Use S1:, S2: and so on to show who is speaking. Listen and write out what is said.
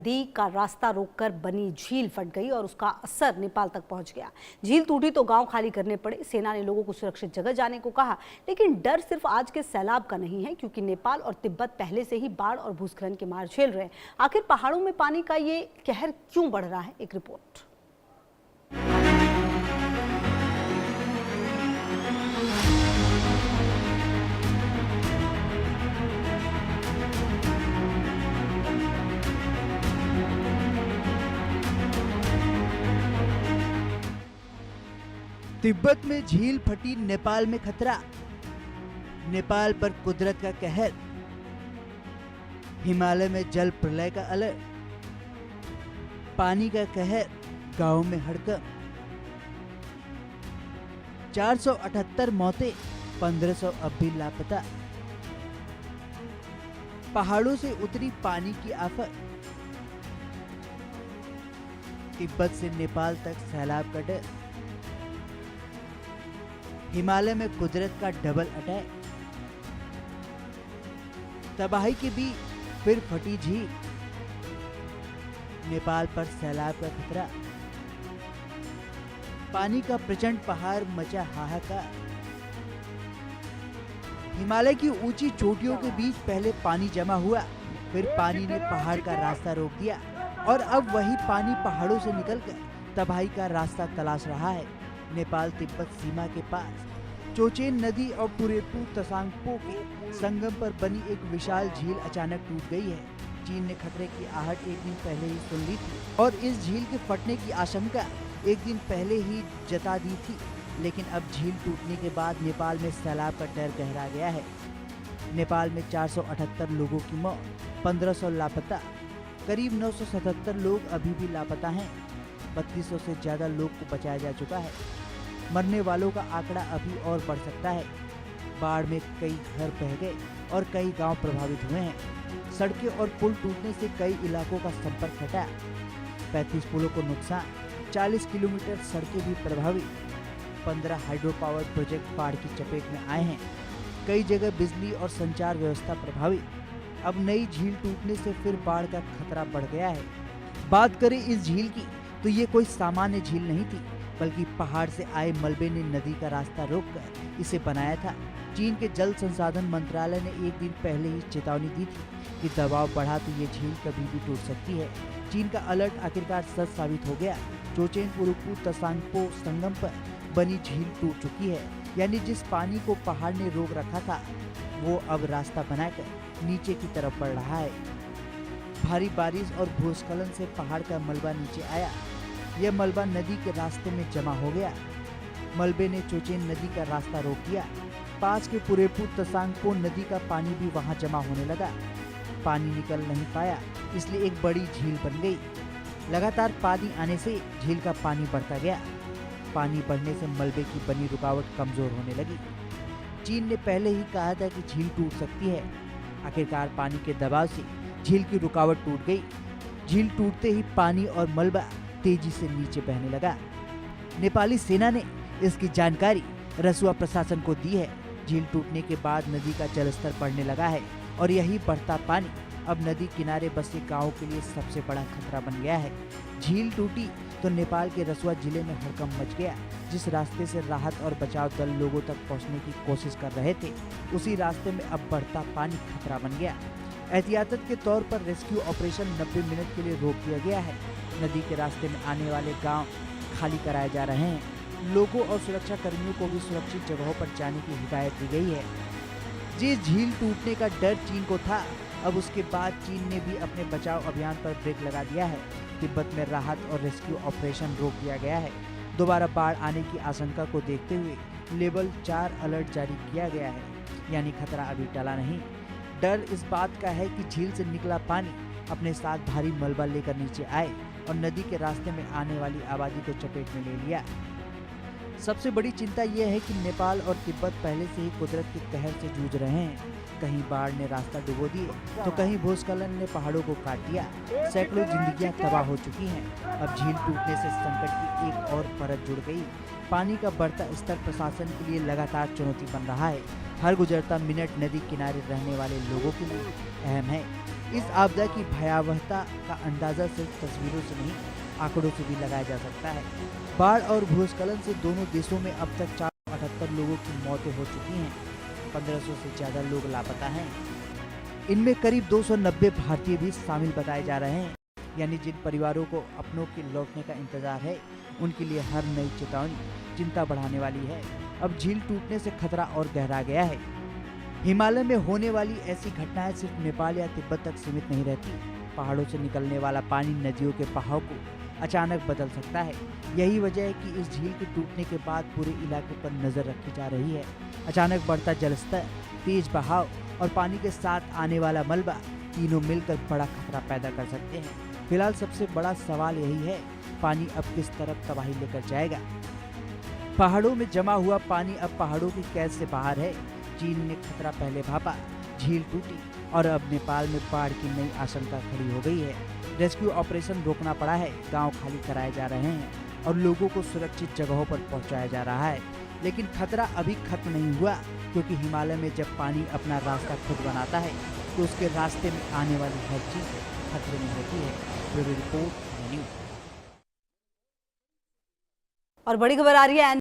S1: नदी का रास्ता रोककर बनी झील फट गई और उसका असर नेपाल तक पहुंच गया। झील टूटी तो गांव खाली करने पड़े। सेना ने लोगों को सुरक्षित जगह जाने को कहा, लेकिन डर सिर्फ आज के सैलाब का नहीं है, क्योंकि नेपाल और तिब्बत पहले से ही बाढ़ और भूस्खलन की मार झेल रहे हैं। आखिर पहाड़ों में पानी का ये कहर क्यों बढ़ रहा है, एक रिपोर्ट।
S2: तिब्बत में झील फटी, नेपाल में खतरा। नेपाल पर कुदरत का कहर। हिमालय में जल प्रलय का अलर्ट। पानी का कहर, गांव में हड़कंप। 478 मौतें, 1500 अब भी लापता। पहाड़ों से उतरी पानी की आफत। तिब्बत से नेपाल तक सैलाब का डर। हिमालय में कुदरत का डबल अटैक। तबाही के बीच फिर फटी झील। नेपाल पर सैलाब का खतरा। पानी का प्रचंड पहाड़, मचा हाहाकार। हिमालय की ऊंची चोटियों के बीच पहले पानी जमा हुआ, फिर पानी ने पहाड़ का रास्ता रोक दिया और अब वही पानी पहाड़ों से निकलकर तबाही का रास्ता तलाश रहा है। नेपाल तिब्बत सीमा के पास चोचेन नदी और पुरेपू तसांगपो के संगम पर बनी एक विशाल झील अचानक टूट गई है। चीन ने खतरे की आहट एक दिन पहले ही सुन ली थी और इस झील के फटने की आशंका एक दिन पहले ही जता दी थी, लेकिन अब झील टूटने के बाद नेपाल में सैलाब का डर गहरा गया है। नेपाल में 478 लोगों की मौत, 1500 लापता। करीब 977 लोग अभी भी लापता हैं। 3200 से ज्यादा लोग को बचाया जा चुका है। मरने वालों का आंकड़ा अभी और बढ़ सकता है। बाढ़ में कई घर बह गए और कई गांव प्रभावित हुए हैं। सड़कें और पुल टूटने से कई इलाकों का संपर्क हटा। 35 पुलों को नुकसान, 40 किलोमीटर सड़कें भी प्रभावित। 15 हाइड्रो पावर प्रोजेक्ट बाढ़ की चपेट में आए हैं। कई जगह बिजली और संचार व्यवस्था प्रभावित। अब नई झील टूटने से फिर बाढ़ का खतरा बढ़ गया है। बात करें इस झील की तो ये कोई सामान्य झील नहीं थी, बल्कि पहाड़ से आए मलबे ने नदी का रास्ता रोककर इसे बनाया था। चीन के जल संसाधन मंत्रालय ने एक दिन पहले ही चेतावनी दी थी कि दबाव बढ़ा तो ये झील कभी भी टूट सकती है। चीन का अलर्ट आखिरकार सच साबित हो गया। चोचेन पुरुपू तसांगपो संगम पर बनी झील टूट चुकी है, यानी जिस पानी को पहाड़ ने रोक रखा था वो अब रास्ता बनाकर नीचे की तरफ बढ़ रहा है। भारी बारिश और भूस्खलन से पहाड़ का मलबा नीचे आया। यह मलबा नदी के रास्ते में जमा हो गया। मलबे ने चोचेन नदी का रास्ता रोक दिया। पास के पुरेपू तसांगपो नदी का पानी भी वहां जमा होने लगा। पानी निकल नहीं पाया, इसलिए एक बड़ी झील बन गई। लगातार पानी आने से झील का पानी बढ़ता गया। पानी बढ़ने से मलबे की बनी रुकावट कमजोर होने लगी। चीन ने पहले ही कहा था कि झील टूट सकती है। आखिरकार पानी के दबाव से झील की रुकावट टूट गई। झील टूटते ही पानी और मलबा तेजी से नीचे बहने लगा। नेपाली सेना ने इसकी जानकारी रसुआ प्रशासन को दी है। झील टूटने के बाद नदी का जलस्तर बढ़ने लगा है और यही बढ़ता पानी अब नदी किनारे बसे गांवों के लिए सबसे बड़ा खतरा बन गया है। झील टूटी तो नेपाल के रसुआ जिले में हड़कंप मच गया। जिस रास्ते से राहत और बचाव दल लोगों तक पहुंचने की कोशिश कर रहे थे, उसी रास्ते में अब बढ़ता पानी खतरा बन गया। एहतियातन के तौर पर रेस्क्यू ऑपरेशन 90 मिनट के लिए रोक दिया गया है। नदी के रास्ते में आने वाले गांव खाली कराए जा रहे हैं। लोगों और सुरक्षा कर्मियों को भी सुरक्षित जगहों पर जाने की हिदायत दी गई है। जिस झील टूटने का डर चीन को था, अब उसके बाद चीन ने भी अपने बचाव अभियान पर ब्रेक लगा दिया है। तिब्बत में राहत और रेस्क्यू ऑपरेशन रोक दिया गया है। दोबारा बाढ़ आने की आशंका को देखते हुए लेवल 4 अलर्ट जारी किया गया है, यानी खतरा अभी टला नहीं। डर इस बात का है कि झील से निकला पानी अपने साथ भारी मलबा लेकर नीचे आए और नदी के रास्ते में आने वाली आबादी को चपेट में ले लिया। सबसे बड़ी चिंता यह है कि नेपाल और तिब्बत पहले से ही कुदरत के कहर से जूझ रहे हैं। कहीं बाढ़ ने रास्ता डुबो दिए तो कहीं भूस्खलन ने पहाड़ों को काट दिया। सैकड़ों जिंदगियां तबाह हो चुकी हैं। अब झील टूटने से संकट की एक और परत जुड़ गई। पानी का बढ़ता स्तर प्रशासन के लिए लगातार चुनौती बन रहा है। हर गुजरता मिनट नदी किनारे रहने वाले लोगों के लिए अहम है। इस आपदा की भयावहता का अंदाजा सिर्फ तस्वीरों से नहीं, आंकड़ों से भी लगाया जा सकता है। बाढ़ और भूस्खलन से दोनों देशों में अब तक 478 लोगों की मौतें हो चुकी हैं। 1500 से ज्यादा लोग लापता हैं। इनमें करीब 290 भारतीय भी शामिल बताए जा रहे हैं। यानी जिन परिवारों को अपनों के लौटने का इंतजार है, उनके लिए हर नई चेतावनी चिंता बढ़ाने वाली है। अब झील टूटने से खतरा और गहरा गया है। हिमालय में होने वाली ऐसी घटनाएं सिर्फ नेपाल या तिब्बत तक सीमित नहीं रहती। पहाड़ों से निकलने वाला पानी नदियों के बहाव को अचानक बदल सकता है। यही वजह है कि इस झील के टूटने के बाद पूरे इलाके पर नजर रखी जा रही है। अचानक बढ़ता जलस्तर, तेज बहाव और पानी के साथ आने वाला मलबा तीनों मिलकर बड़ा खतरा पैदा कर सकते हैं। फिलहाल सबसे बड़ा सवाल यही है, पानी अब किस तरफ तबाही लेकर जाएगा। पहाड़ों में जमा हुआ पानी अब पहाड़ों की कैद से बाहर है। चीन ने खतरा पहले भापा, झील टूटी और अब नेपाल में बाढ़ की नई आशंका खड़ी हो गई है। रेस्क्यू ऑपरेशन रोकना पड़ा है, गांव खाली कराए जा रहे हैं और लोगों को सुरक्षित जगहों पर पहुंचाया जा रहा है। लेकिन खतरा अभी खत्म नहीं हुआ, क्योंकि हिमालय में जब पानी अपना रास्ता खुद बनाता है तो उसके रास्ते में आने वाली हर चीज खतरे में होती है। Bureau report news.
S1: और बड़ी खबर आ रही है